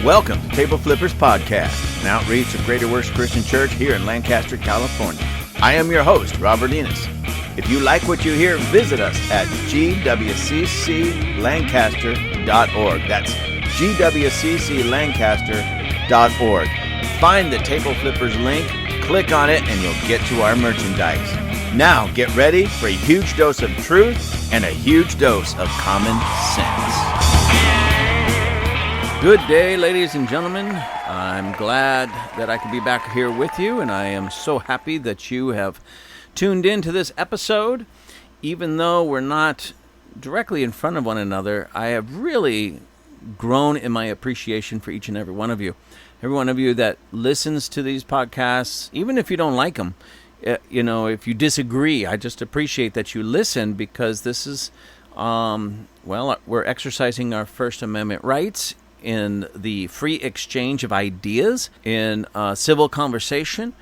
Welcome to Table Flippers Podcast, an outreach of Greater Works Christian Church here in Lancaster, California. I am your host, Robert Enos. If you like what you hear, visit us at gwcclancaster.org. That's gwcclancaster.org. Find the Table Flippers link, click on it, and you'll get to our merchandise. Now, get ready for a huge dose of truth and a huge dose of common sense. Good day, ladies and gentlemen. I'm glad that I can be back here with you, and I am so happy that you have tuned in to this episode. Even though we're not directly in front of one another, I have really grown in my appreciation for each and every one of you. Every one of you that listens to these podcasts, even if you don't like them, if you disagree, I just appreciate that you listen, because this is, we're exercising our First Amendment rights in the free exchange of ideas in civil conversation,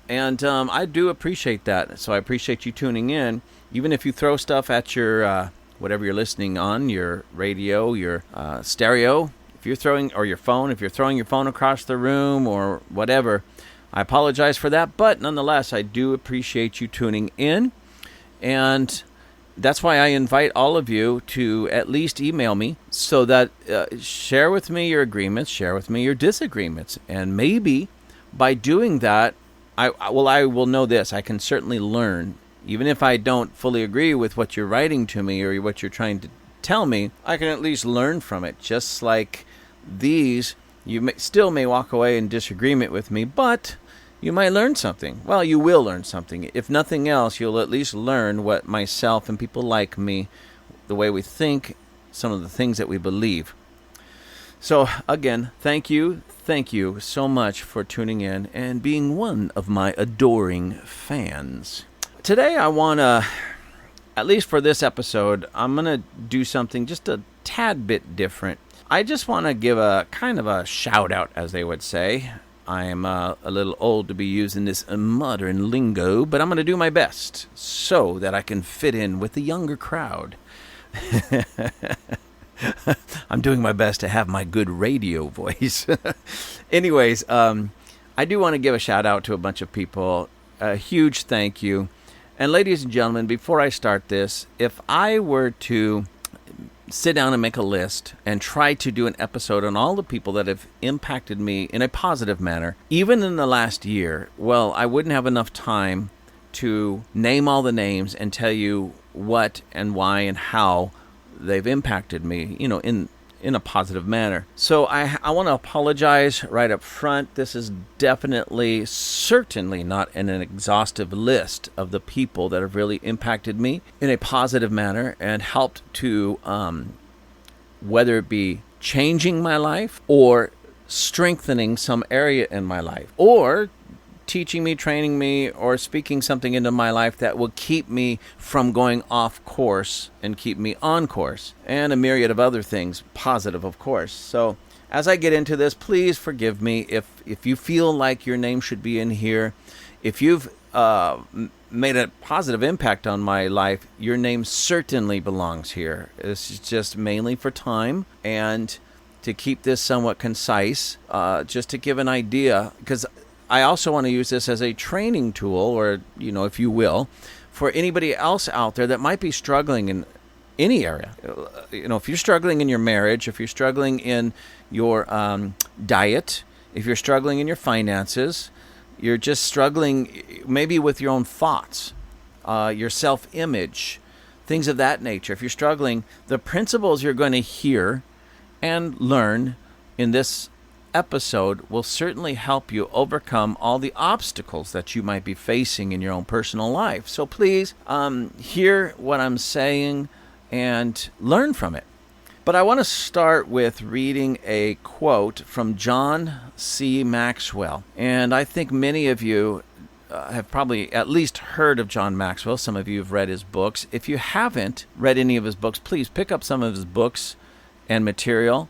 and I do appreciate that. So I appreciate you tuning in, even if you throw stuff at your whatever you're listening on, your radio, your stereo, if you're throwing, or your phone, if you're throwing your phone across the room or whatever. I apologize for that, but nonetheless, I do appreciate you tuning in, and that's why I invite all of you to at least email me, so that share with me your agreements, share with me your disagreements, and maybe by doing that, I will know this: I can certainly learn. Even if I don't fully agree with what you're writing to me or what you're trying to tell me, I can at least learn from it. Just like these, you still may walk away in disagreement with me, but you might learn something. Well, you will learn something. If nothing else, you'll at least learn what myself and people like me, the way we think, some of the things that we believe. So, again, thank you so much for tuning in and being one of my adoring fans. Today, I want to, at least for this episode, I'm going to do something just a tad bit different. I just want to give a kind of a shout out, as they would say. I'm a little old to be using this modern lingo, but I'm going to do my best so that I can fit in with the younger crowd. I'm doing my best to have my good radio voice. Anyways, I do want to give a shout out to a bunch of people. A huge thank you. And ladies and gentlemen, before I start this, if I were to sit down and make a list and try to do an episode on all the people that have impacted me in a positive manner, even in the last year, well, I wouldn't have enough time to name all the names and tell you what and why and how they've impacted me, in a positive manner. So I want to apologize right up front. This is certainly not an exhaustive list of the people that have really impacted me in a positive manner and helped to, whether it be changing my life or strengthening some area in my life, or teaching me, training me, or speaking something into my life that will keep me from going off course and keep me on course, and a myriad of other things, positive, of course. So as I get into this, please forgive me if you feel like your name should be in here. If you've made a positive impact on my life, your name certainly belongs here. This is just mainly for time and to keep this somewhat concise, just to give an idea, because I also want to use this as a training tool, or, if you will, for anybody else out there that might be struggling in any area. If you're struggling in your marriage, if you're struggling in your diet, if you're struggling in your finances, you're just struggling maybe with your own thoughts, your self-image, things of that nature. If you're struggling, the principles you're going to hear and learn in this episode will certainly help you overcome all the obstacles that you might be facing in your own personal life. So please hear what I'm saying and learn from it. But I want to start with reading a quote from John C. Maxwell. And I think many of you have probably at least heard of John Maxwell. Some of you have read his books. If you haven't read any of his books, please pick up some of his books and material.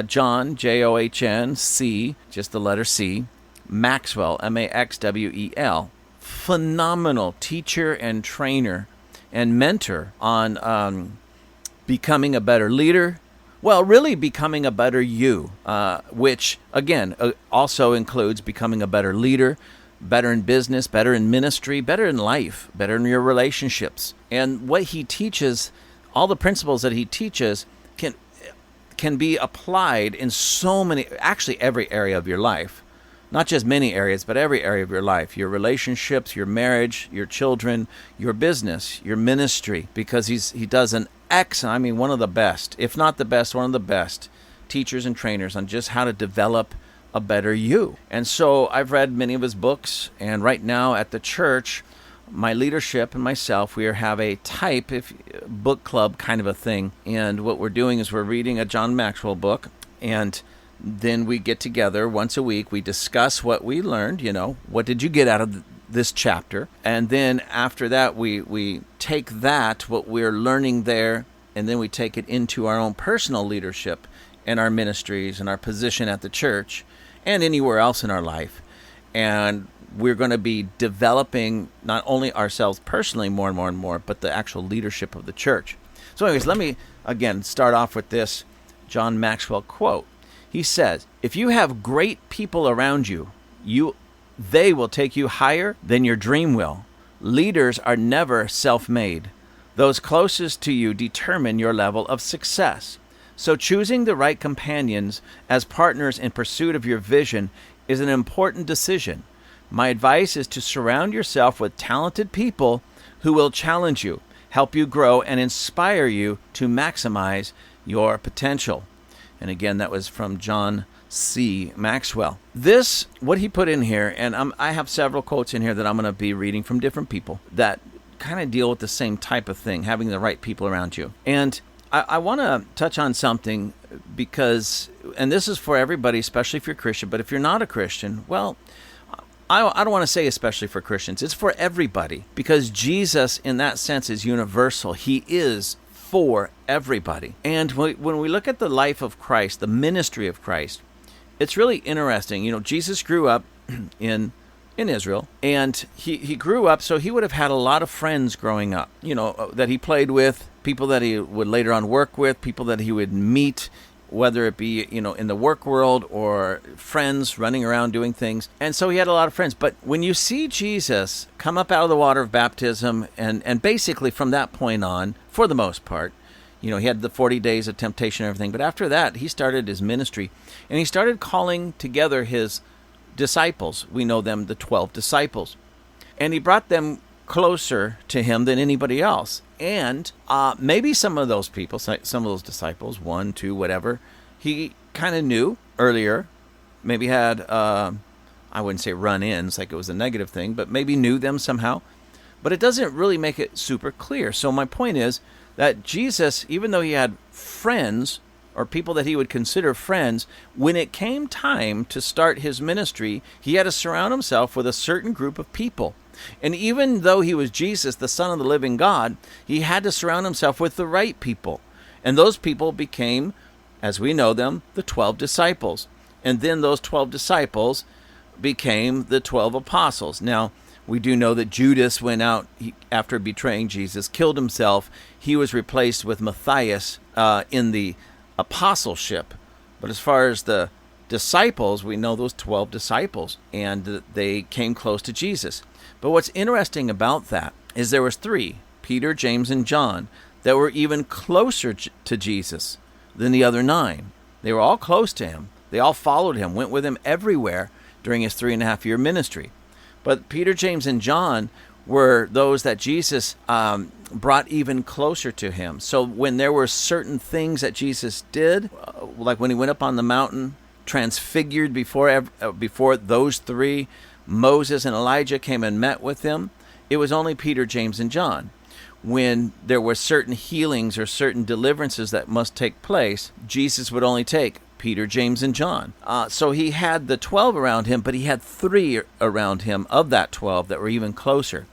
John, John, C, just the letter C, Maxwell, Maxwell, phenomenal teacher and trainer and mentor on becoming a better leader, Well, really becoming a better you, which, again, also includes becoming a better leader, better in business, better in ministry, better in life, better in your relationships. And what he teaches, all the principles that he teaches can be applied in so many, actually every area of your life. Not just many areas, but every area of your life. Your relationships, your marriage, your children, your business, your ministry. Because he does an excellent, one of the best, if not the best, one of the best teachers and trainers on just how to develop a better you. And so I've read many of his books, and right now at the church, my leadership and myself, we have a book club kind of a thing. And what we're doing is we're reading a John Maxwell book, and then we get together once a week. We discuss what we learned, what did you get out of this chapter? And then after that, we take that, what we're learning there, and then we take it into our own personal leadership and our ministries and our position at the church and anywhere else in our life. And we're going to be developing not only ourselves personally more and more and more, but the actual leadership of the church. So anyways, let me again start off with this John Maxwell quote. He says, if you have great people around you, they will take you higher than your dream will. Leaders are never self-made. Those closest to you determine your level of success. So choosing the right companions as partners in pursuit of your vision is an important decision. My advice is to surround yourself with talented people who will challenge you, help you grow, and inspire you to maximize your potential. And again, that was from John C. Maxwell. This, what he put in here, and I have several quotes in here that I'm going to be reading from different people that kind of deal with the same type of thing, having the right people around you. And I want to touch on something because, and this is for everybody, especially if you're Christian, but if you're not a Christian, well, I don't want to say especially for Christians. It's for everybody because Jesus, in that sense, is universal. He is for everybody. And when we look at the life of Christ, the ministry of Christ, it's really interesting. Jesus grew up in Israel, and he grew up, so he would have had a lot of friends growing up, that he played with, people that he would later on work with, people that he would meet, whether it be, in the work world or friends running around doing things. And so he had a lot of friends. But when you see Jesus come up out of the water of baptism, and basically from that point on, for the most part, he had the 40 days of temptation and everything. But after that, he started his ministry, and he started calling together his disciples. We know them, the 12 disciples. And he brought them closer to him than anybody else. And maybe some of those people, some of those disciples, 1, 2, whatever, he kind of knew earlier, maybe had, I wouldn't say run-ins, like it was a negative thing, but maybe knew them somehow. But it doesn't really make it super clear. So my point is that Jesus, even though he had friends, or people that he would consider friends, when it came time to start his ministry, he had to surround himself with a certain group of people. And even though he was Jesus, the Son of the living God, he had to surround himself with the right people. And those people became, as we know them, the 12 disciples. And then those 12 disciples became the 12 apostles. Now, we do know that Judas went out after betraying Jesus, killed himself. He was replaced with Matthias in the apostleship. But as far as the disciples, we know those 12 disciples, and they came close to Jesus. But what's interesting about that is there was 3, Peter, James, and John, that were even closer to Jesus than the other 9. They were all close to him. They all followed him, went with him everywhere during his 3.5-year ministry. But Peter, James, and John were those that Jesus brought even closer to him. So when there were certain things that Jesus did, like when he went up on the mountain, transfigured before those 3, Moses and Elijah came and met with him, it was only Peter, James, and John. When there were certain healings or certain deliverances that must take place, Jesus would only take Peter, James, and John. So he had the 12 around him, but he had 3 around him of that 12 that were even closer.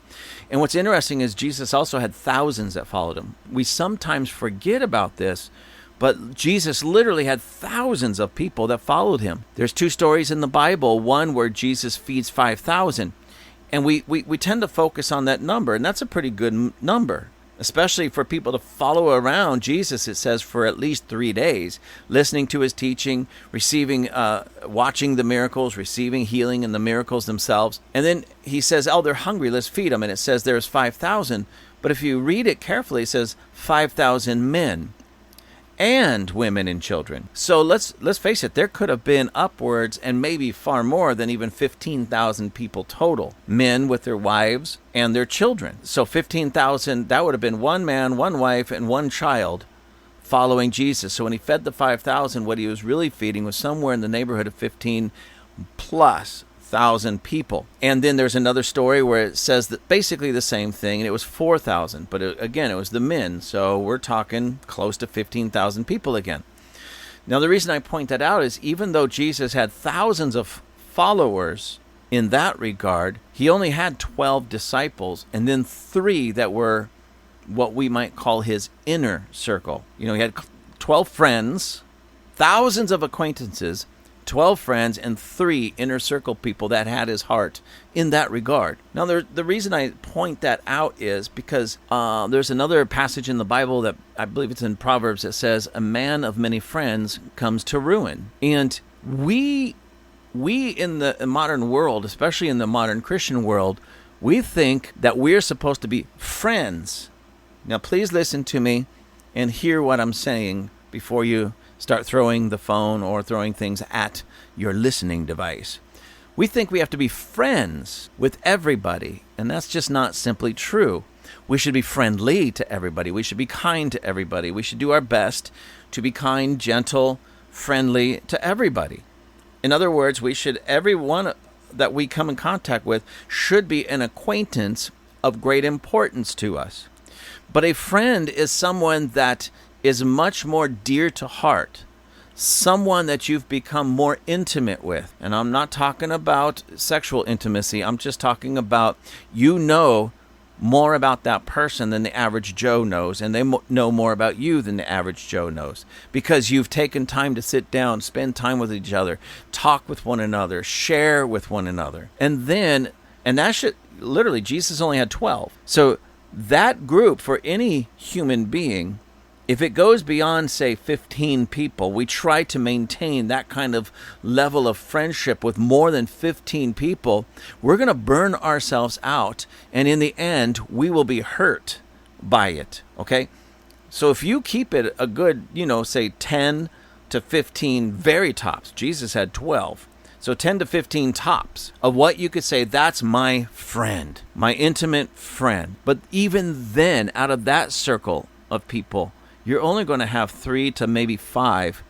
And what's interesting is Jesus also had thousands that followed him. We sometimes forget about this, but Jesus literally had thousands of people that followed him. There's 2 stories in the Bible, one where Jesus feeds 5,000. And we tend to focus on that number, and that's a pretty good number. especially for people to follow around Jesus, it says, for at least 3 days, listening to his teaching, receiving, watching the miracles, receiving healing and the miracles themselves. And then he says, oh, they're hungry, let's feed them. And it says there's 5,000. But if you read it carefully, it says 5,000 men and women and children. So let's face it, there could have been upwards and maybe far more than even 15,000 people total. Men with their wives and their children. So 15,000, that would have been one man, one wife, and one child following Jesus. So when he fed the 5,000, what he was really feeding was somewhere in the neighborhood of 15 plus thousand people. And then there's another story where it says that basically the same thing, and it was 4,000, but again, it was the men, so we're talking close to 15,000 people again. Now, the reason I point that out is even though Jesus had thousands of followers in that regard, he only had 12 disciples, and then 3 that were what we might call his inner circle. He had 12 friends, thousands of acquaintances, 12 friends, and 3 inner circle people that had his heart in that regard. Now, the reason I point that out is because there's another passage in the Bible that I believe it's in Proverbs that says, a man of many friends comes to ruin. And we in the modern world, especially in the modern Christian world, we think that we're supposed to be friends. Now, please listen to me and hear what I'm saying before you start throwing the phone or throwing things at your listening device. We think we have to be friends with everybody, and that's just not simply true. We should be friendly to everybody. We should be kind to everybody. We should do our best to be kind, gentle, friendly to everybody. In other words, everyone that we come in contact with should be an acquaintance of great importance to us. But a friend is someone that is much more dear to heart, someone that you've become more intimate with. And I'm not talking about sexual intimacy. I'm just talking about more about that person than the average Joe knows, and they know more about you than the average Joe knows, because you've taken time to sit down, spend time with each other, talk with one another, share with one another. And that should, literally, Jesus only had 12. So that group, for any human being, if it goes beyond, say, 15 people, we try to maintain that kind of level of friendship with more than 15 people, we're going to burn ourselves out, and in the end, we will be hurt by it, okay? So if you keep it a good, say 10 to 15 very tops, Jesus had 12, so 10 to 15 tops of what you could say, that's my friend, my intimate friend. But even then, out of that circle of people, you're only going to have 3 to maybe 5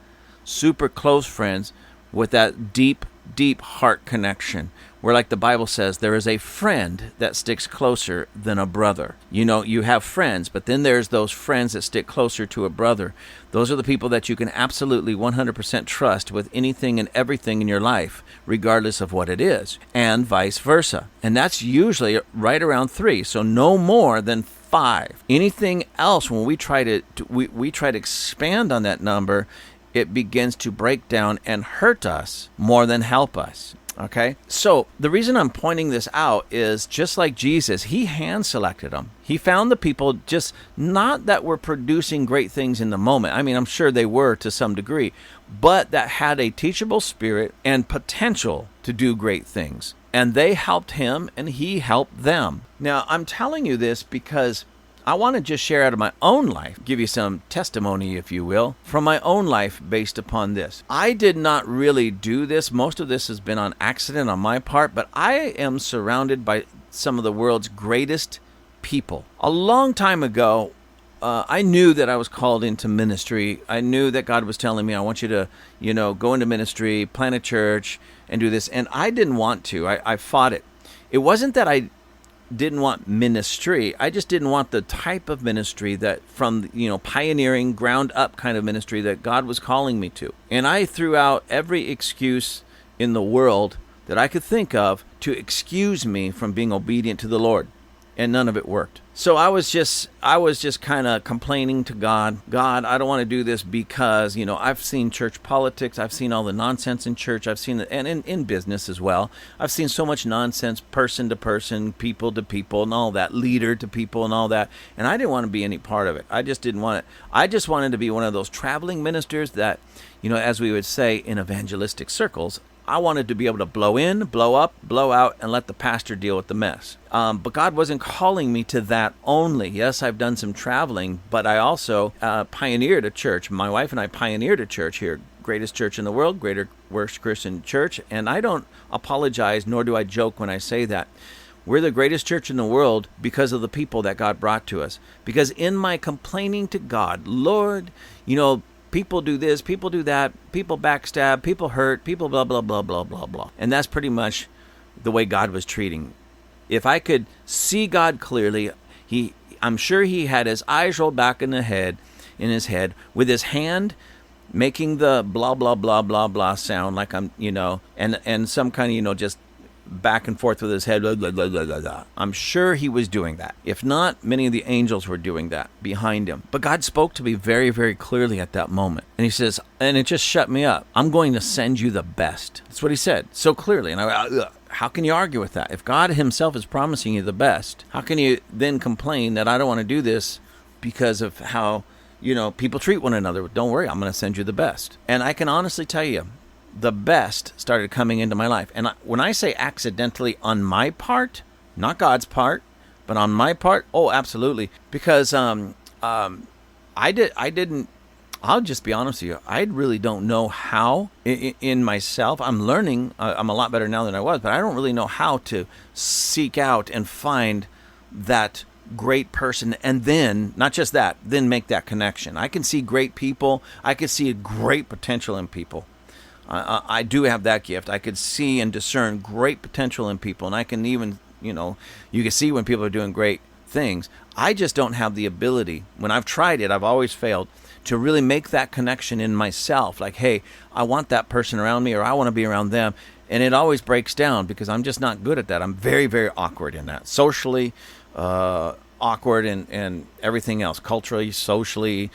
super close friends with that deep, deep heart connection, where, like the Bible says, there is a friend that sticks closer than a brother. You have friends, but then there's those friends that stick closer to a brother. Those are the people that you can absolutely 100% trust with anything and everything in your life, regardless of what it is, and vice versa. And that's usually right around 3, so no more than 5. Anything else, when we try to expand on that number, it begins to break down and hurt us more than help us. Okay? So the reason I'm pointing this out is, just like Jesus, he hand-selected them. He found the people, just not that were producing great things in the moment. I mean, I'm sure they were to some degree, but that had a teachable spirit and potential to do great things. And they helped him, and he helped them. Now, I'm telling you this because I want to just share out of my own life, give you some testimony, if you will, from my own life based upon this. I did not really do this. Most of this has been on accident on my part, but I am surrounded by some of the world's greatest people. A long time ago, I knew that I was called into ministry. I knew that God was telling me, I want you to, go into ministry, plant a church, and do this. And I didn't want to. I fought it. It wasn't that I didn't want ministry. I just didn't want the type of ministry that from, pioneering, ground up kind of ministry that God was calling me to. And I threw out every excuse in the world that I could think of to excuse me from being obedient to the Lord. and none of it worked. So I was just kind of complaining to God, I don't want to do this because, I've seen church politics. I've seen all the nonsense in church. I've seen it, and in business as well. I've seen so much nonsense, person to person, people to people, and all that, leader to people and all that. And I didn't want to be any part of it. I just didn't want it. I just wanted to be one of those traveling ministers that, as we would say in evangelistic circles, I wanted to be able to blow in, blow up, blow out, and let the pastor deal with the mess. But God wasn't calling me to that only. Yes, I've done some traveling, but I also pioneered a church. My wife and I pioneered a church here, greatest church in the world, Greater Works Christian Church. And I don't apologize, nor do I joke when I say that. We're the greatest church in the world because of the people that God brought to us. Because in my complaining to God, Lord, people do this, people do that, people backstab, people hurt, people blah, blah, blah, blah, blah, blah. And that's pretty much the way God was treating. If I could see God clearly, I'm sure he had his eyes rolled back in his head, with his hand making the blah, blah, blah, blah, blah sound like I'm, and some kind of, just back and forth with his head. Blah, blah, blah, blah, blah. I'm sure he was doing that. If not, many of the angels were doing that behind him. But God spoke to me very, very clearly at that moment. And he says, and it just shut me up. I'm going to send you the best. That's what he said so clearly. And how can you argue with that? If God himself is promising you the best, how can you then complain that I don't want to do this because of how, people treat one another? Don't worry, I'm going to send you the best. And I can honestly tell you, the best started coming into my life. And when I say accidentally on my part, not God's part, but on my part, oh, absolutely. Because I'll just be honest with you, I really don't know how in myself. I'm learning. I'm a lot better now than I was, but I don't really know how to seek out and find that great person, and then, not just that, then make that connection. I can see great people. I can see great potential in people. I do have that gift. I could see and discern great potential in people, and I can even, you can see when people are doing great things. I just don't have the ability. When I've tried it, I've always failed to really make that connection in myself. Like, hey, I want that person around me, or I want to be around them. And it always breaks down because I'm just not good at that. I'm very, very awkward in that. Socially, awkward and everything else. Culturally, socially,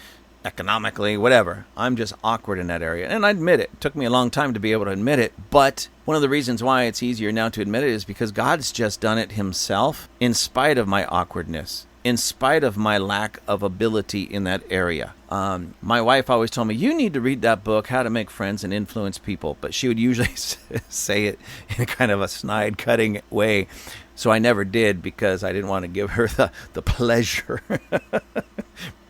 economically, whatever. I'm just awkward in that area. And I admit it. It took me a long time to be able to admit it. But one of the reasons why it's easier now to admit it is because God's just done it himself in spite of my awkwardness, in spite of my lack of ability in that area. My wife always told me, you need to read that book, How to Make Friends and Influence People. But she would usually say it in kind of a snide, cutting way. So I never did because I didn't want to give her the pleasure.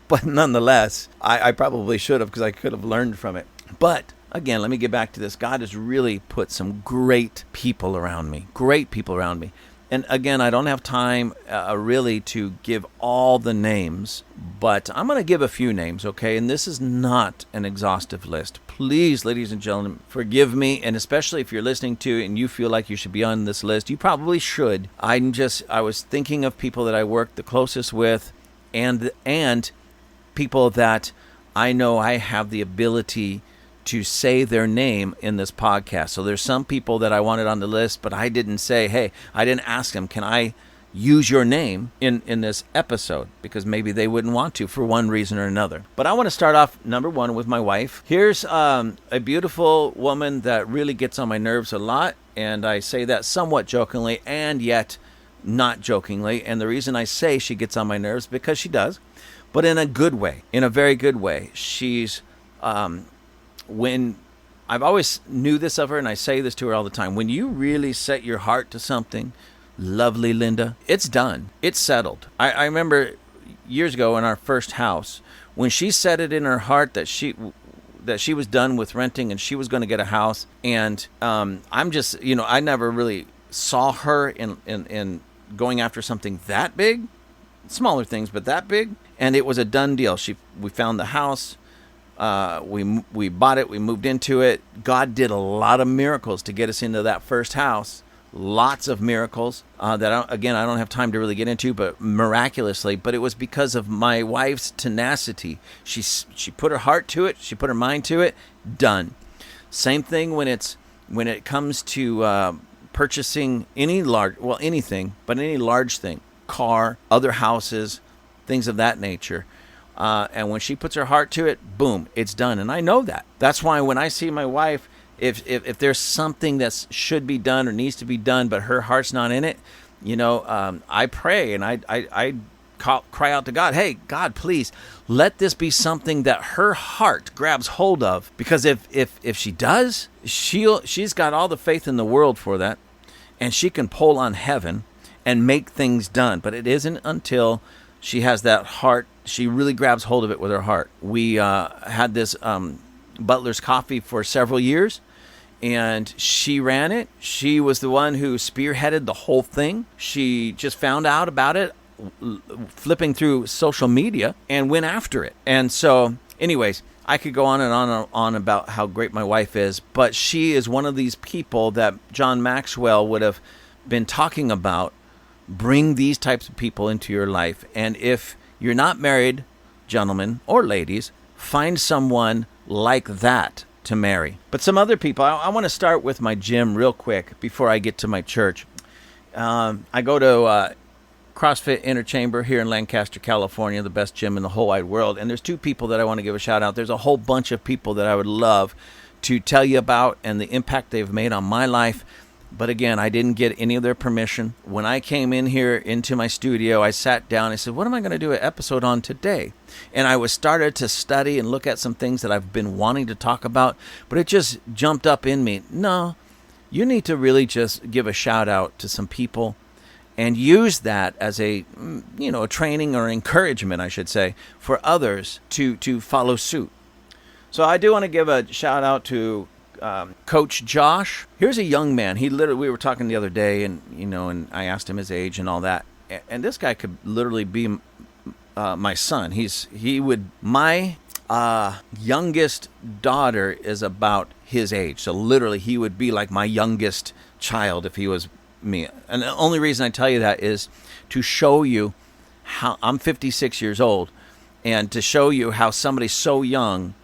But nonetheless, I probably should have, because I could have learned from it. But again, let me get back to this. God has really put some great people around me. Great people around me. And again, I don't have time really to give all the names, but I'm going to give a few names, okay? And this is not an exhaustive list. Please, ladies and gentlemen, forgive me, and especially if you're listening to it and you feel like you should be on this list, you probably should. I was thinking of people that I work the closest with, and people that I know I have the ability to say their name in this podcast. So there's some people that I wanted on the list, but I didn't say, hey, I didn't ask them, can I use your name in this episode? Because maybe they wouldn't want to for one reason or another. But I want to start off, number one, with my wife. Here's a beautiful woman that really gets on my nerves a lot, and I say that somewhat jokingly and yet not jokingly. And the reason I say she gets on my nerves, because she does, but in a good way, in a very good way. She's, when I've always knew this of her, and I say this to her all the time, when you really set your heart to something, lovely Linda, it's done. It's settled. I remember years ago in our first house, when she set it in her heart that she was done with renting and she was going to get a house. And I'm just, I never really saw her in going after something that big. Smaller things, but that big. And it was a done deal. We found the house. We bought it. We moved into it. God did a lot of miracles to get us into that first house. Lots of miracles that, I don't have time to really get into, but miraculously. But it was because of my wife's tenacity. She put her heart to it. She put her mind to it. Done. Same thing when it comes to purchasing anything, but any large thing. car, other houses, things of that nature. And when she puts her heart to it, boom, it's done. And I know that. That's why when I see my wife, if there's something that should be done or needs to be done, but her heart's not in it, I pray and I cry out to God, hey, God, please let this be something that her heart grabs hold of. Because if she does, she's got all the faith in the world for that, and she can pull on heaven and make things done. But it isn't until she has that heart, she really grabs hold of it with her heart. We had this Butler's Coffee for several years, and she ran it. She was the one who spearheaded the whole thing. She just found out about it flipping through social media and went after it. And so, anyways, I could go on and on about how great my wife is, but she is one of these people that John Maxwell would have been talking about. Bring these types of people into your life. And if you're not married, gentlemen or ladies, find someone like that to marry. But some other people, I want to start with my gym real quick before I get to my church. I go to CrossFit Interchamber here in Lancaster, California, the best gym in the whole wide world. And there's two people that I want to give a shout out. There's a whole bunch of people that I would love to tell you about and the impact they've made on my life. But again, I didn't get any of their permission. When I came in here into my studio, I sat down. I said, what am I going to do an episode on today? And I was started to study and look at some things that I've been wanting to talk about. But it just jumped up in me. No, you need to really just give a shout out to some people and use that as a training or encouragement, I should say, for others to follow suit. So I do want to give a shout out to Coach Josh. Here's a young man. We were talking the other day, and I asked him his age and all that. And this guy could literally be my son. My youngest daughter is about his age. So literally, he would be like my youngest child if he was me. And the only reason I tell you that is to show you how I'm 56 years old, and to show you how somebody so young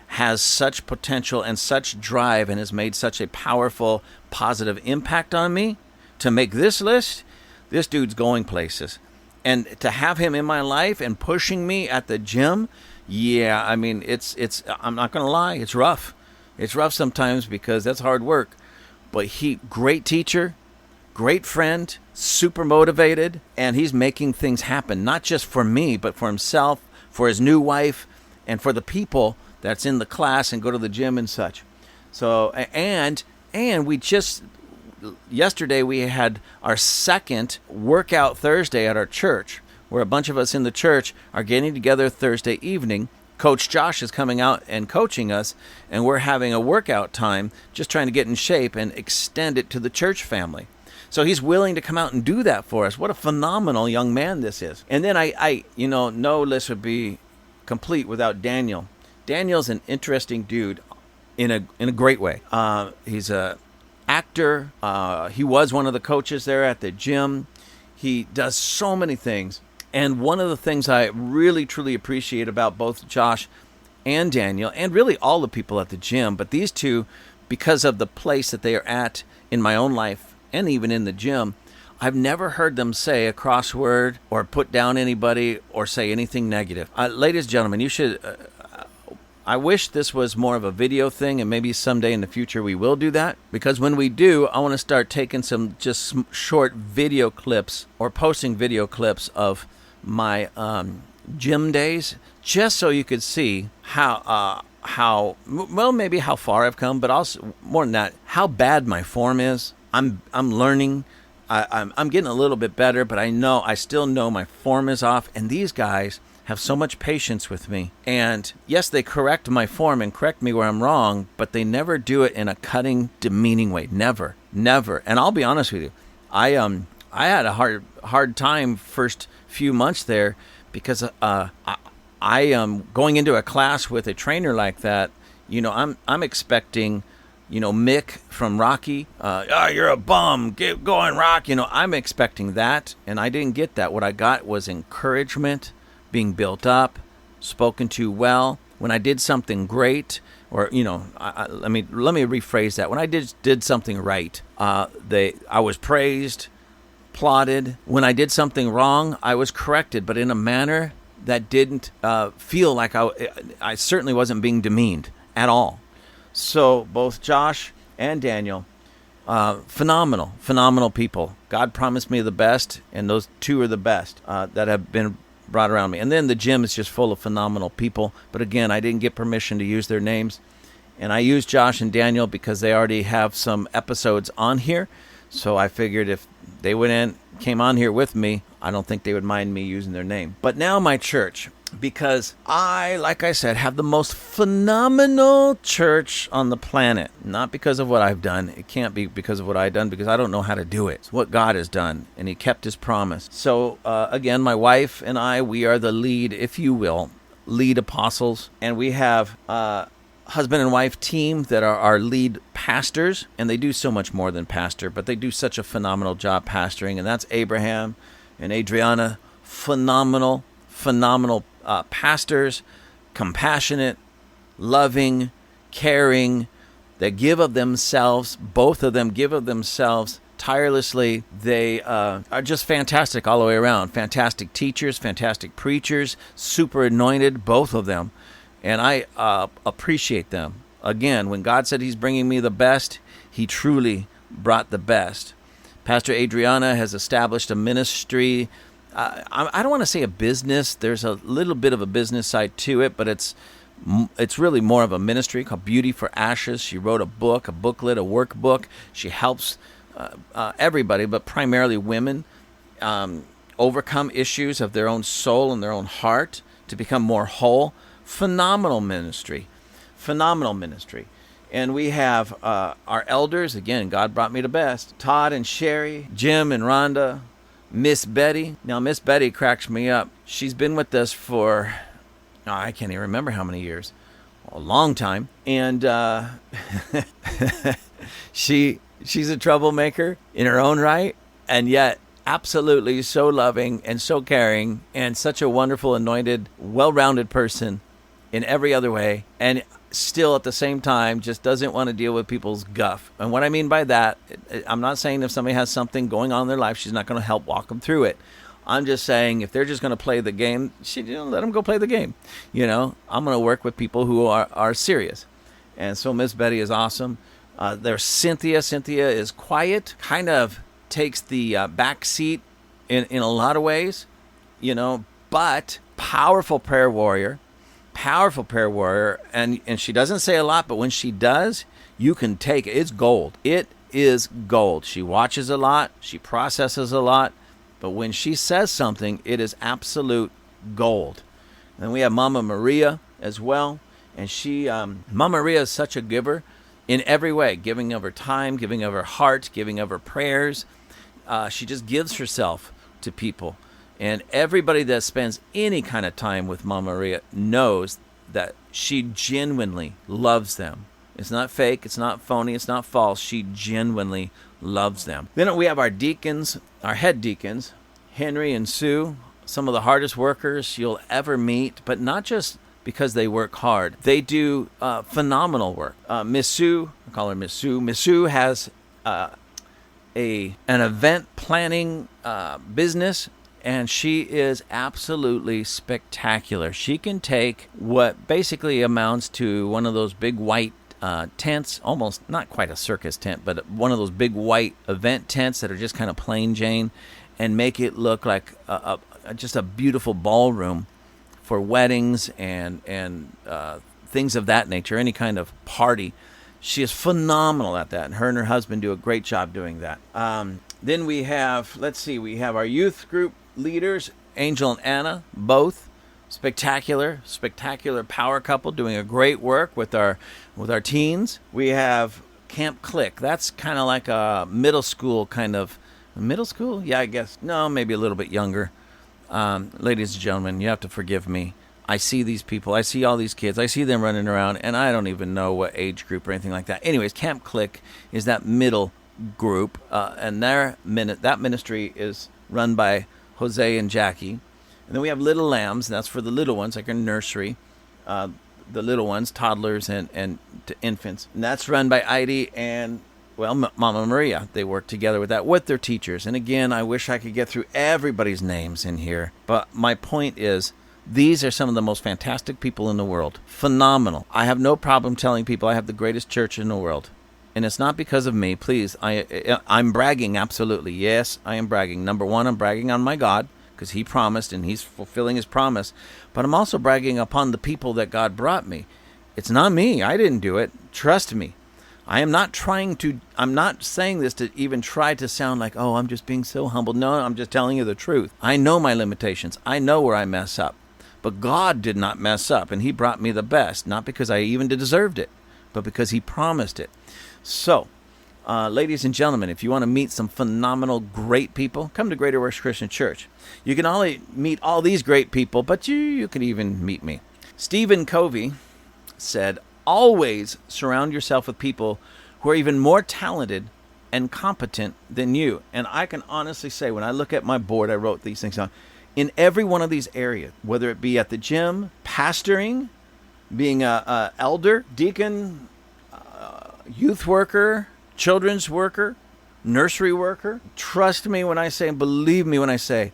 has such potential and such drive and has made such a powerful, positive impact on me. To make this list, this dude's going places. And to have him in my life and pushing me at the gym, yeah, I mean, it's I'm not going to lie, it's rough. It's rough sometimes because that's hard work. But great teacher, great friend, super motivated, and he's making things happen, not just for me, but for himself, for his new wife, and for the people that's in the class and go to the gym and such. So, and we just, yesterday we had our second workout Thursday at our church, where a bunch of us in the church are getting together Thursday evening. Coach Josh is coming out and coaching us, and we're having a workout time, just trying to get in shape and extend it to the church family. So he's willing to come out and do that for us. What a phenomenal young man this is. And then no list would be complete without Daniel. Daniel's an interesting dude in a great way. He's a actor. He was one of the coaches there at the gym. He does so many things. And one of the things I really, truly appreciate about both Josh and Daniel, and really all the people at the gym, but these two, because of the place that they are at in my own life and even in the gym, I've never heard them say a cross word or put down anybody or say anything negative. Ladies and gentlemen, you should... I wish this was more of a video thing, and maybe someday in the future we will do that. Because when we do, I want to start taking some just short video clips or posting video clips of my gym days, just so you could see how maybe how far I've come, but also more than that, how bad my form is. I'm learning. I'm getting a little bit better, but I still know my form is off, and these guys have so much patience with me. And yes, they correct my form and correct me where I'm wrong, but they never do it in a cutting, demeaning way. Never. And I'll be honest with you, I had a hard time first few months there, because I am going into a class with a trainer like that. I'm expecting, Mick from Rocky. You're a bum. Get going, Rock. I'm expecting that, and I didn't get that. What I got was encouragement, being built up, spoken to well. When I did something great, or let me rephrase that. When I did something right, I was praised, applauded. When I did something wrong, I was corrected, but in a manner that didn't feel like I certainly wasn't being demeaned at all. So both Josh and Daniel, phenomenal people. God promised me the best, and those two are the best that have been brought around me. And then the gym is just full of phenomenal people. But again, I didn't get permission to use their names. And I used Josh and Daniel because they already have some episodes on here. So I figured if they came on here with me, I don't think they would mind me using their name. But now my church, because I, like I said, have the most phenomenal church on the planet. Not because of what I've done. It can't be because of what I've done, because I don't know how to do it. It's what God has done, and He kept His promise. So, again, my wife and I, we are the lead, if you will, lead apostles. And we have husband and wife team that are our lead pastors, and they do so much more than pastor, but they do such a phenomenal job pastoring, and that's Abraham and Adriana. Phenomenal pastors, compassionate, loving, caring, that give of themselves. Both of them give of themselves tirelessly. They are just fantastic all the way around. Fantastic teachers, fantastic preachers, super anointed, both of them. And I appreciate them. Again, when God said He's bringing me the best, He truly brought the best. Pastor Adriana has established a ministry. I don't want to say a business. There's a little bit of a business side to it, but it's really more of a ministry called Beauty for Ashes. She wrote a book, a booklet, a workbook. She helps everybody, but primarily women, overcome issues of their own soul and their own heart to become more whole. Phenomenal ministry. And we have our elders. Again, God brought me the best. Todd and Sherry, Jim and Rhonda, Miss Betty. Now, Miss Betty cracks me up. She's been with us for, I can't even remember how many years. A long time. And she's a troublemaker in her own right, and yet absolutely so loving and so caring and such a wonderful, anointed, well-rounded person in every other way, and still at the same time just doesn't want to deal with people's guff. And what I mean by that, I'm not saying if somebody has something going on in their life, she's not going to help walk them through it. I'm just saying if they're just going to play the game, let them go play the game. I'm going to work with people who are serious. And so Miss Betty is awesome. There's Cynthia. Cynthia is quiet, kind of takes the back seat in a lot of ways, but powerful prayer warrior, and she doesn't say a lot, but when she does, you can take it. It's gold. It is gold. She watches a lot, she processes a lot, but when she says something, it is absolute gold. And then we have Mama Maria as well, and Mama Maria is such a giver in every way, giving of her time, giving of her heart, giving of her prayers. She just gives herself to people. And everybody that spends any kind of time with Mama Maria knows that she genuinely loves them. It's not fake, it's not phony, it's not false. She genuinely loves them. Then we have our deacons, our head deacons, Henry and Sue, some of the hardest workers you'll ever meet, but not just because they work hard. They do phenomenal work. Miss Sue, I call her Miss Sue. Miss Sue has an event planning business, and she is absolutely spectacular. She can take what basically amounts to one of those big white tents, almost not quite a circus tent, but one of those big white event tents that are just kind of plain Jane, and make it look like just a beautiful ballroom for weddings and things of that nature, any kind of party. She is phenomenal at that, and her husband do a great job doing that. Then we have, we have our youth group leaders, Angel and Anna, both spectacular power couple doing a great work with our teens. We have Camp Click. That's kind of like a middle school. Yeah, I guess. No, maybe a little bit younger. Ladies and gentlemen, you have to forgive me. I see these people. I see all these kids. I see them running around, and I don't even know what age group or anything like that. Anyways, Camp Click is that middle group, and that ministry is run by Jose and Jackie. And then we have Little Lambs, and that's for the little ones, like a nursery, the little ones, toddlers and to infants. And that's run by Heidi and Mama Maria, they work together with that, with their teachers. And again, I wish I could get through everybody's names in here. But my point is, these are some of the most fantastic people in the world. Phenomenal. I have no problem telling people I have the greatest church in the world. And it's not because of me, please. I'm bragging, absolutely. Yes, I am bragging. Number one, I'm bragging on my God, because he promised and he's fulfilling his promise. But I'm also bragging upon the people that God brought me. It's not me. I didn't do it. Trust me. I'm not saying this to even try to sound like, oh, I'm just being so humble. No, I'm just telling you the truth. I know my limitations. I know where I mess up. But God did not mess up, and he brought me the best, not because I even deserved it, but because he promised it. So, ladies and gentlemen, if you want to meet some phenomenal, great people, come to Greater Works Christian Church. You can only meet all these great people, but you can even meet me. Stephen Covey said, always surround yourself with people who are even more talented and competent than you. And I can honestly say, when I look at my board, I wrote these things on, in every one of these areas, whether it be at the gym, pastoring, being a elder, deacon, youth worker, children's worker, nursery worker. Trust me when I say, and believe me when I say,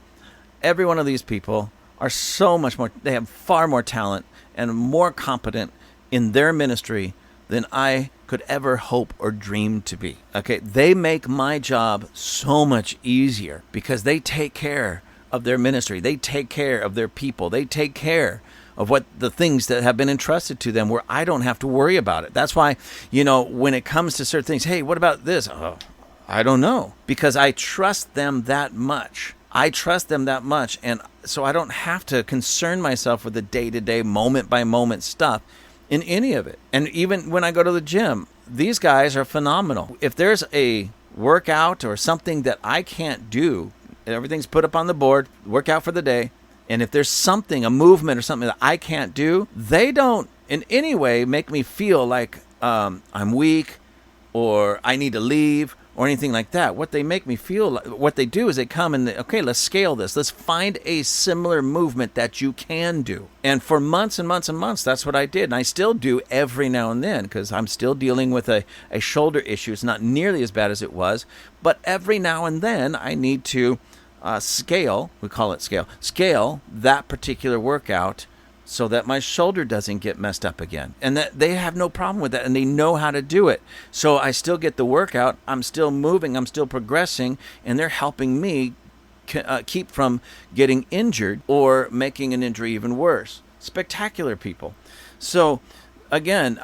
every one of these people are so much more, they have far more talent and more competent in their ministry than I could ever hope or dream to be. Okay, they make my job so much easier because they take care of their ministry. They take care of their people. They take care of what the things that have been entrusted to them where I don't have to worry about it. That's why, when it comes to certain things, hey, what about this? Oh, I don't know. Because I trust them that much. And so I don't have to concern myself with the day-to-day, moment-by-moment stuff in any of it. And even when I go to the gym, these guys are phenomenal. If there's a workout or something that I can't do, everything's put up on the board, workout for the day. And if there's something, a movement or something that I can't do, they don't in any way make me feel like I'm weak or I need to leave or anything like that. What they make me feel like, what they do is they come and okay, let's scale this. Let's find a similar movement that you can do. And for months and months and months, that's what I did. And I still do every now and then because I'm still dealing with a shoulder issue. It's not nearly as bad as it was. But every now and then I need to scale that particular workout so that my shoulder doesn't get messed up again. And that they have no problem with that, and they know how to do it. So I still get the workout, I'm still moving, I'm still progressing, and they're helping me keep from getting injured or making an injury even worse. Spectacular people. So again,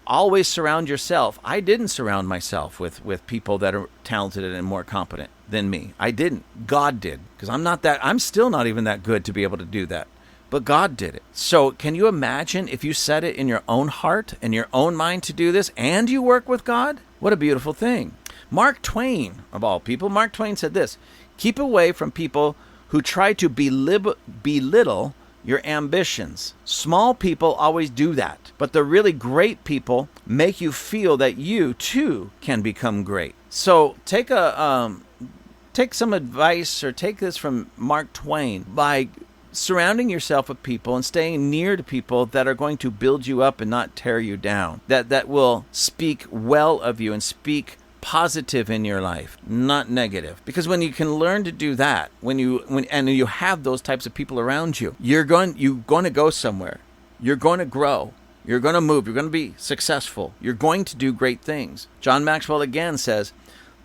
always surround yourself. I didn't surround myself with people that are talented and more competent than me. I didn't. God did. Because I'm still not even that good to be able to do that. But God did it. So can you imagine if you set it in your own heart and your own mind to do this and you work with God? What a beautiful thing. Mark Twain, of all people, Mark Twain said this, keep away from people who try to belittle your ambitions. Small people always do that, but the really great people make you feel that you too can become great. So take some advice or take this from Mark Twain by surrounding yourself with people and staying near to people that are going to build you up and not tear you down. That will speak well of you and speak positive in your life, not negative. Because when you can learn to do that, when you have those types of people around you, you're going to go somewhere. You're going to grow. You're going to move. You're going to be successful. You're going to do great things. John Maxwell again says,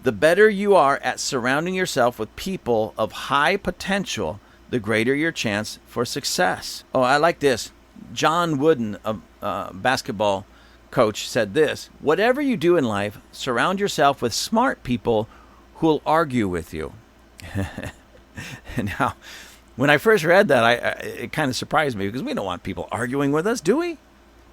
the better you are at surrounding yourself with people of high potential, the greater your chance for success. Oh, I like this. John Wooden, a basketball coach, said this, whatever you do in life, surround yourself with smart people who will argue with you. Now, when I first read that, it kind of surprised me because we don't want people arguing with us, do we?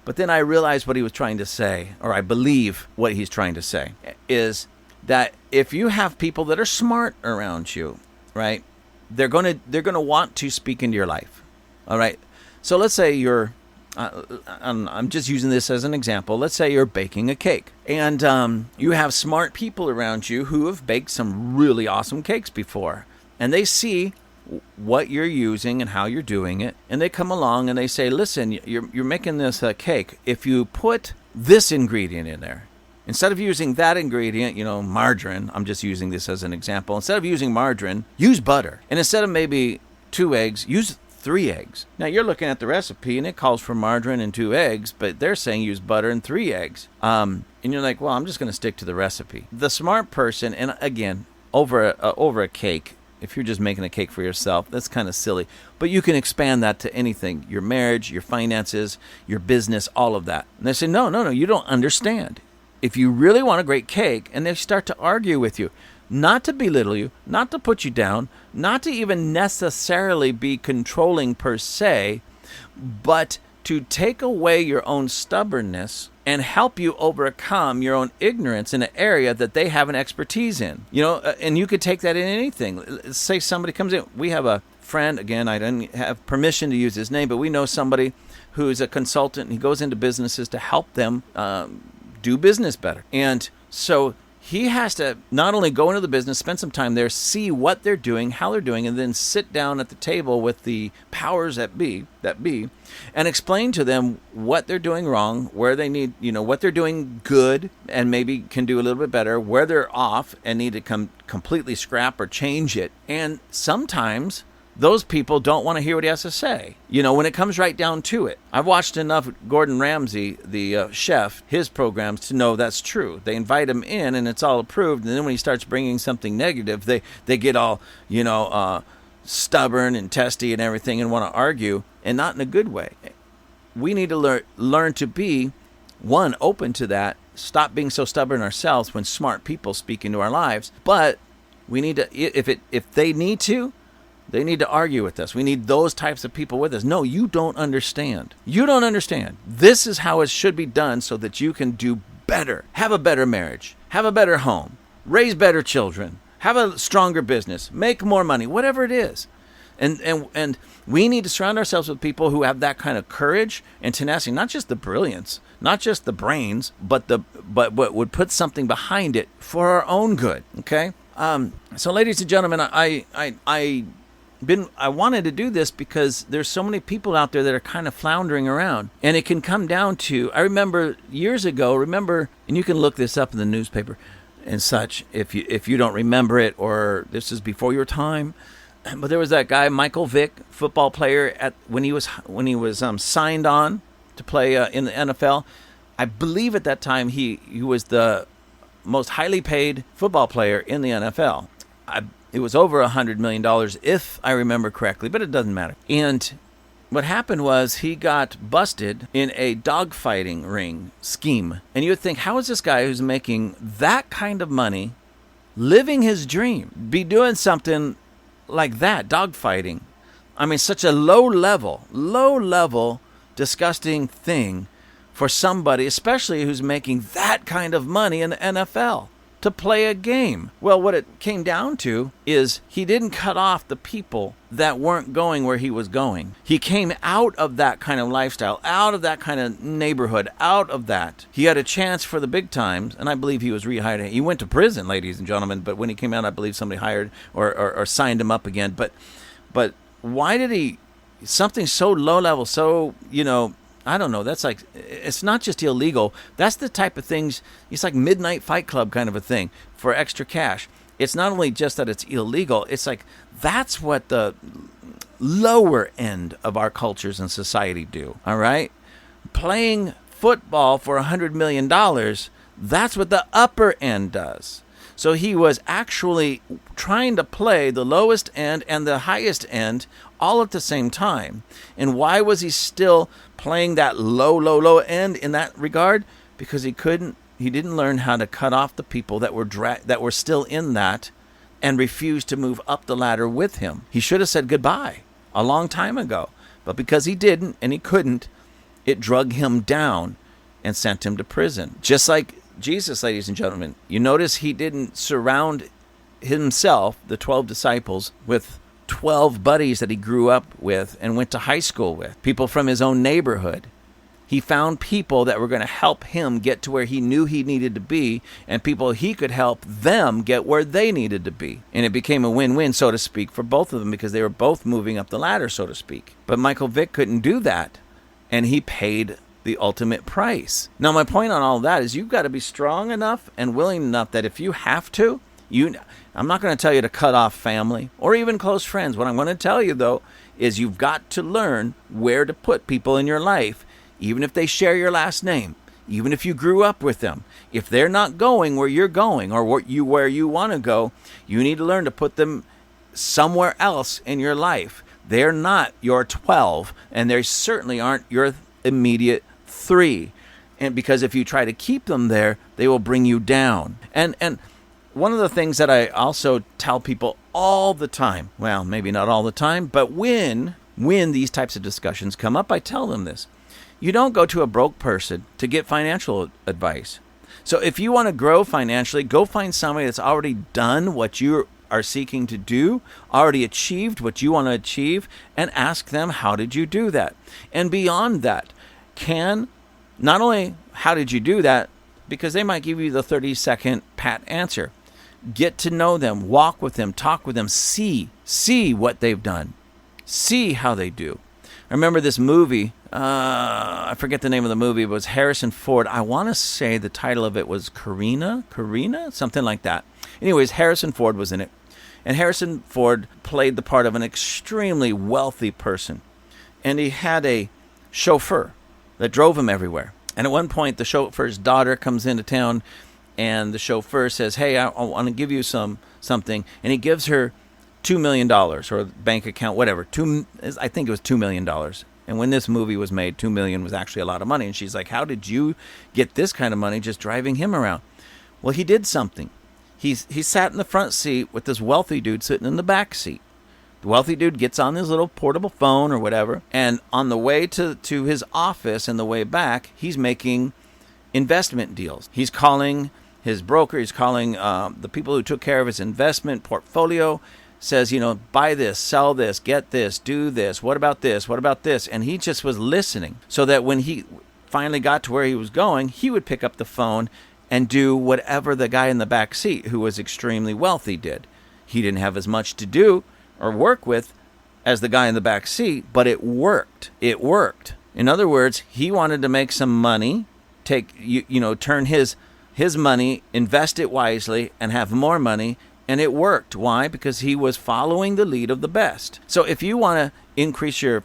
But then I realized what he was trying to say, or I believe what he's trying to say, is that if you have people that are smart around you, right, they're going to want to speak into your life. All right. So let's say you're, I'm just using this as an example. Let's say you're baking a cake and you have smart people around you who have baked some really awesome cakes before, and they see what you're using and how you're doing it. And they come along and they say, listen, you're making this cake. If you put this ingredient in there, Instead of using that ingredient, margarine, I'm just using this as an example. Instead of using margarine, use butter. And instead of maybe 2 eggs, use 3 eggs. Now, you're looking at the recipe, and it calls for margarine and 2 eggs, but they're saying use butter and 3 eggs. And you're like, well, I'm just going to stick to the recipe. The smart person, and again, over a cake, if you're just making a cake for yourself, that's kind of silly. But you can expand that to anything, your marriage, your finances, your business, all of that. And they say, no, you don't understand. If you really want a great cake, and they start to argue with you, not to belittle you, not to put you down, not to even necessarily be controlling per se, but to take away your own stubbornness and help you overcome your own ignorance in an area that they have an expertise in. And you could take that in anything. Say somebody comes in. We have a friend, again, I don't have permission to use his name, but we know somebody who's a consultant, and he goes into businesses to help them do business better. And so he has to not only go into the business, spend some time there, see what they're doing, how they're doing, and then sit down at the table with the powers that be, and explain to them what they're doing wrong, where they need, what they're doing good and maybe can do a little bit better, where they're off and need to completely scrap or change it. And sometimes those people don't want to hear what he has to say, when it comes right down to it. I've watched enough Gordon Ramsay, the chef, his programs to know that's true. They invite him in and it's all approved. And then when he starts bringing something negative, they get all, stubborn and testy and everything and want to argue, and not in a good way. We need to learn to be, one, open to that, stop being so stubborn ourselves when smart people speak into our lives. But we need to, if they need to, they need to argue with us. We need those types of people with us. No, you don't understand. You don't understand. This is how it should be done so that you can do better. Have a better marriage. Have a better home. Raise better children. Have a stronger business. Make more money. Whatever it is. And we need to surround ourselves with people who have that kind of courage and tenacity. Not just the brilliance, not just the brains, but what would put something behind it for our own good. Okay? So, ladies and gentlemen, I wanted to do this because there's so many people out there that are kind of floundering around, and it can come down to, I remember years ago, and you can look this up in the newspaper and such if you don't remember it, or this is before your time, but there was that guy Michael Vick, football player, when he was signed on to play in the NFL. I believe at that time he was the most highly paid football player in the NFL. It was over $100 million, if I remember correctly, but it doesn't matter. And what happened was he got busted in a dogfighting ring scheme. And you would think, how is this guy who's making that kind of money, living his dream, be doing something like that, dogfighting? I mean, such a low level, disgusting thing for somebody, especially who's making that kind of money in the NFL, to play a game. Well, what it came down to is he didn't cut off the people that weren't going where he was going. He came out of that kind of lifestyle, out of that kind of neighborhood, out of that. He had a chance for the big times, and I believe he was rehired. He went to prison, ladies and gentlemen, but when he came out, I believe somebody hired or signed him up again. But why did he, something so low level, so, I don't know. That's like, it's not just illegal. That's the type of things, it's like midnight fight club kind of a thing for extra cash. It's not only just that it's illegal, it's like that's what the lower end of our cultures and society do. All right? Playing football for $100 million, that's what the upper end does. So he was actually trying to play the lowest end and the highest end all at the same time. And why was he still playing that low end in that regard? Because he didn't learn how to cut off the people that were still in that and refused to move up the ladder with him. He should have said goodbye a long time ago. But because he didn't and he couldn't, it drug him down and sent him to prison. Just like Jesus, ladies and gentlemen, you notice he didn't surround himself, the 12 disciples, with 12 buddies that he grew up with and went to high school with, people from his own neighborhood. He found people that were going to help him get to where he knew he needed to be, and people he could help them get where they needed to be. And it became a win-win, so to speak, for both of them, because they were both moving up the ladder, so to speak. But Michael Vick couldn't do that, and he paid the ultimate price. Now, my point on all that is you've got to be strong enough and willing enough that if you have to, I'm not going to tell you to cut off family or even close friends. What I'm going to tell you, though, is you've got to learn where to put people in your life, even if they share your last name, even if you grew up with them. If they're not going where you're going or where you want to go, you need to learn to put them somewhere else in your life. They're not your 12, and they certainly aren't your immediate 3. And because if you try to keep them there, they will bring you down. And one of the things that I also tell people all the time, well, maybe not all the time, but when these types of discussions come up, I tell them this. You don't go to a broke person to get financial advice. So if you want to grow financially, go find somebody that's already done what you are seeking to do, already achieved what you want to achieve, and ask them, how did you do that? And beyond that, not only how did you do that, because they might give you the 30-second pat answer. Get to know them, walk with them, talk with them, see what they've done, see how they do. I remember this movie, I forget the name of the movie, it was Harrison Ford. I want to say the title of it was Karina, something like that. Anyways, Harrison Ford was in it. And Harrison Ford played the part of an extremely wealthy person. And he had a chauffeur that drove him everywhere. And at one point, the chauffeur's daughter comes into town, and the chauffeur says, hey, I want to give you something. And he gives her $2 million, or a bank account, whatever. I think it was $2 million. And when this movie was made, $2 million was actually a lot of money. And she's like, how did you get this kind of money just driving him around? Well, he did something. He sat in the front seat with this wealthy dude sitting in the back seat. The wealthy dude gets on his little portable phone or whatever, and on the way to his office and the way back, he's making investment deals. He's calling his broker. He's calling the people who took care of his investment portfolio, says, buy this, sell this, get this, do this. What about this? What about this? And he just was listening so that when he finally got to where he was going, he would pick up the phone and do whatever the guy in the back seat, who was extremely wealthy, did. He didn't have as much to do or work with as the guy in the back seat, but it worked. It worked. In other words, he wanted to make some money, turn his money, invest it wisely, and have more money, and it worked. Why? Because he was following the lead of the best. So if you want to increase your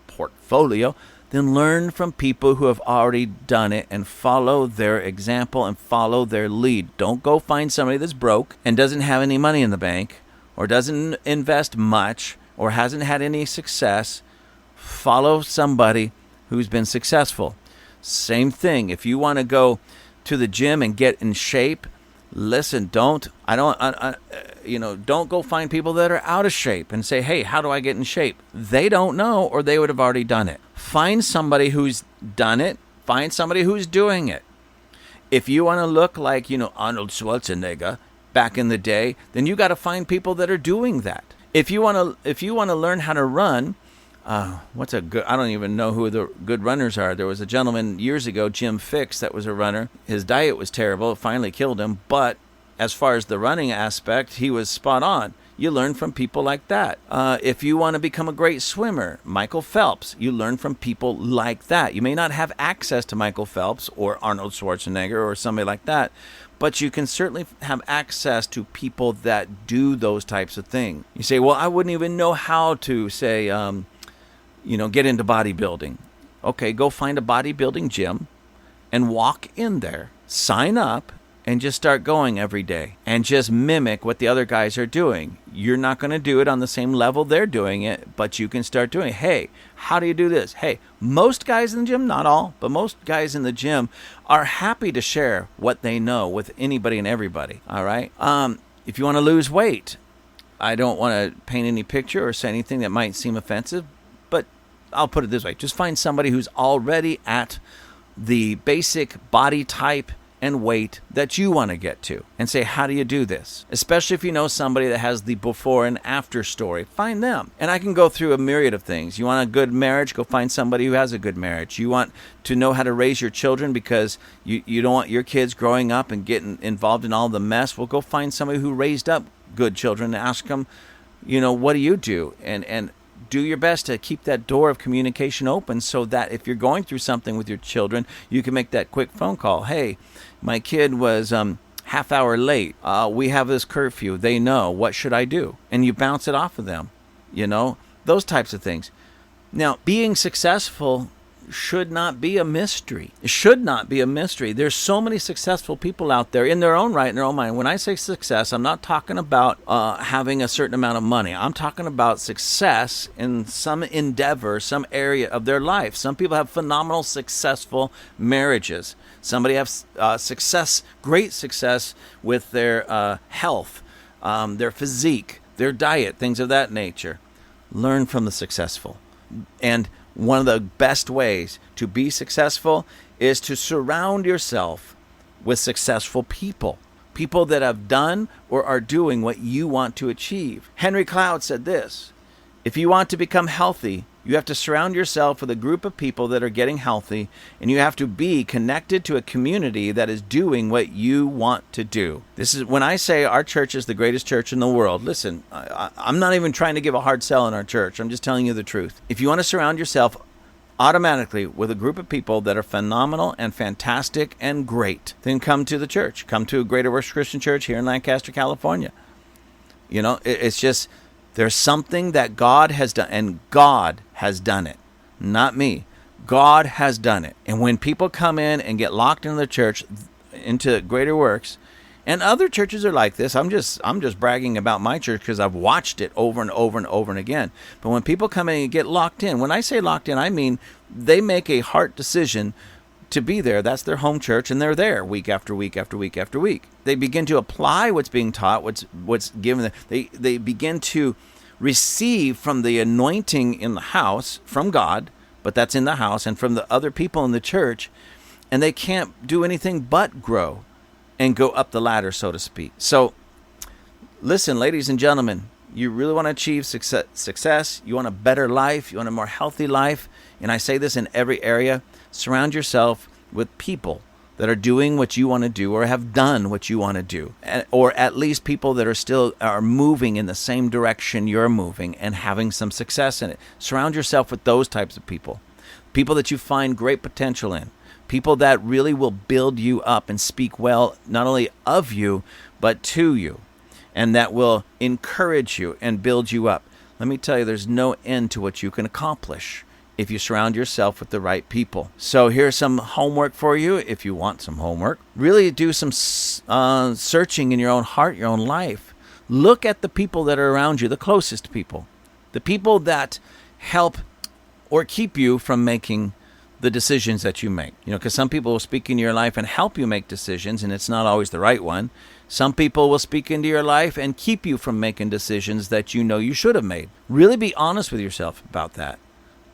portfolio, then learn from people who have already done it and follow their example and follow their lead. Don't go find somebody that's broke and doesn't have any money in the bank or doesn't invest much or hasn't had any success. Follow somebody who's been successful. Same thing. If you want to go to the gym and get in shape, listen, don't go find people that are out of shape and say, hey, how do I get in shape? They don't know, or they would have already done it. Find somebody who's done it. Find somebody who's doing it. If you want to look like, Arnold Schwarzenegger back in the day, then you got to find people that are doing that. If you want to learn how to run, I don't even know who the good runners are. There was a gentleman years ago, Jim Fixx, that was a runner. His diet was terrible. It finally killed him. But as far as the running aspect, he was spot on. You learn from people like that. If you want to become a great swimmer, Michael Phelps, you learn from people like that. You may not have access to Michael Phelps or Arnold Schwarzenegger or somebody like that, but you can certainly have access to people that do those types of things. You say, well, I wouldn't even know how to say, get into bodybuilding. Okay, go find a bodybuilding gym and walk in there, sign up, and just start going every day and just mimic what the other guys are doing. You're not going to do it on the same level they're doing it, but you can start doing it. Hey, how do you do this? Hey, most guys in the gym, not all, but most guys in the gym are happy to share what they know with anybody and everybody, all right? If you want to lose weight, I don't want to paint any picture or say anything that might seem offensive, but I'll put it this way. Just find somebody who's already at the basic body type and weight that you want to get to and say, how do you do this? Especially if you know somebody that has the before and after story, find them. And I can go through a myriad of things. You want a good marriage? Go find somebody who has a good marriage. You want to know how to raise your children because you don't want your kids growing up and getting involved in all the mess? Well, go find somebody who raised up good children and ask them, what do you do? And do your best to keep that door of communication open so that if you're going through something with your children, you can make that quick phone call. Hey, my kid was half hour late. We have this curfew. They know. What should I do? And you bounce it off of them, those types of things. Now, being successful should not be a mystery. It should not be a mystery. There's so many successful people out there in their own right, in their own mind. When I say success, I'm not talking about having a certain amount of money. I'm talking about success in some endeavor, some area of their life. Some people have phenomenal, successful marriages. Somebody has great success with their health, their physique, their diet, things of that nature. Learn from the successful. And one of the best ways to be successful is to surround yourself with successful people that have done or are doing what you want to achieve. Henry Cloud said this: if you want to become healthy, you have to surround yourself with a group of people that are getting healthy, and you have to be connected to a community that is doing what you want to do. This is when I say our church is the greatest church in the world. Listen, I'm not even trying to give a hard sell in our church. I'm just telling you the truth. If you want to surround yourself automatically with a group of people that are phenomenal and fantastic and great, then come to the church. Come to Greater Works Christian Church here in Lancaster, California. It's just... there's something that God has done, and God has done it, not me. God has done it. And when people come in and get locked into the church, into Greater Works, and other churches are like this, I'm just bragging about my church because I've watched it over and over and over and again. But when people come in and get locked in, when I say locked in, I mean they make a heart decision to be there. That's their home church, and they're there week after week after week after week. They begin to apply what's being taught, what's given them. They begin to receive from the anointing in the house from God, but that's in the house, and from the other people in the church, and they can't do anything but grow and go up the ladder, so to speak. So listen, ladies and gentlemen, you really want to achieve success, you want a better life, you want a more healthy life, and I say this in every area: surround yourself with people that are doing what you want to do or have done what you want to do, or at least people that are moving in the same direction you're moving and having some success in it. Surround yourself with those types of people that you find great potential in, people that really will build you up and speak well not only of you but to you, and that will encourage you and build you up. Let me tell you, there's no end to what you can accomplish if you surround yourself with the right people. So here's some homework for you if you want some homework. Really do some searching in your own heart, your own life. Look at the people that are around you, the closest people, the people that help or keep you from making the decisions that you make. Because some people will speak into your life and help you make decisions, and it's not always the right one. Some people will speak into your life and keep you from making decisions that you should have made. Really be honest with yourself about that.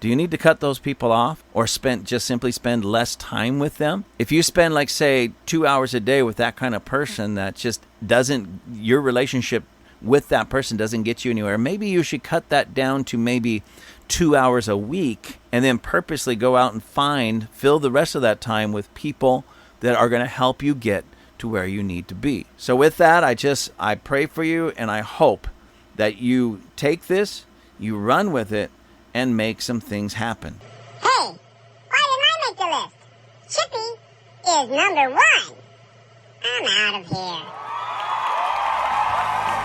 Do you need to cut those people off or simply spend less time with them? If you spend, like, say, 2 hours a day with that kind of person that just your relationship with that person doesn't get you anywhere, maybe you should cut that down to maybe 2 hours a week and then purposely go out and fill the rest of that time with people that are going to help you get to where you need to be. So with that, I pray for you, and I hope that you take this, you run with it, and make some things happen. Hey, why didn't I make the list? Chippy is number 1. I'm out of here.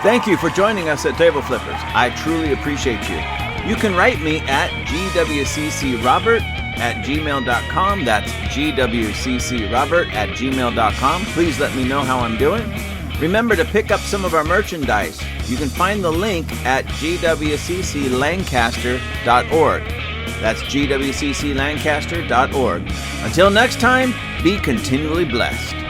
Thank you for joining us at Table Flippers. I truly appreciate you. You can write me at gwccrobert@gmail.com. That's gwccrobert@gmail.com. Please let me know how I'm doing. Remember to pick up some of our merchandise. You can find the link at gwcclancaster.org. That's gwcclancaster.org. Until next time, be continually blessed.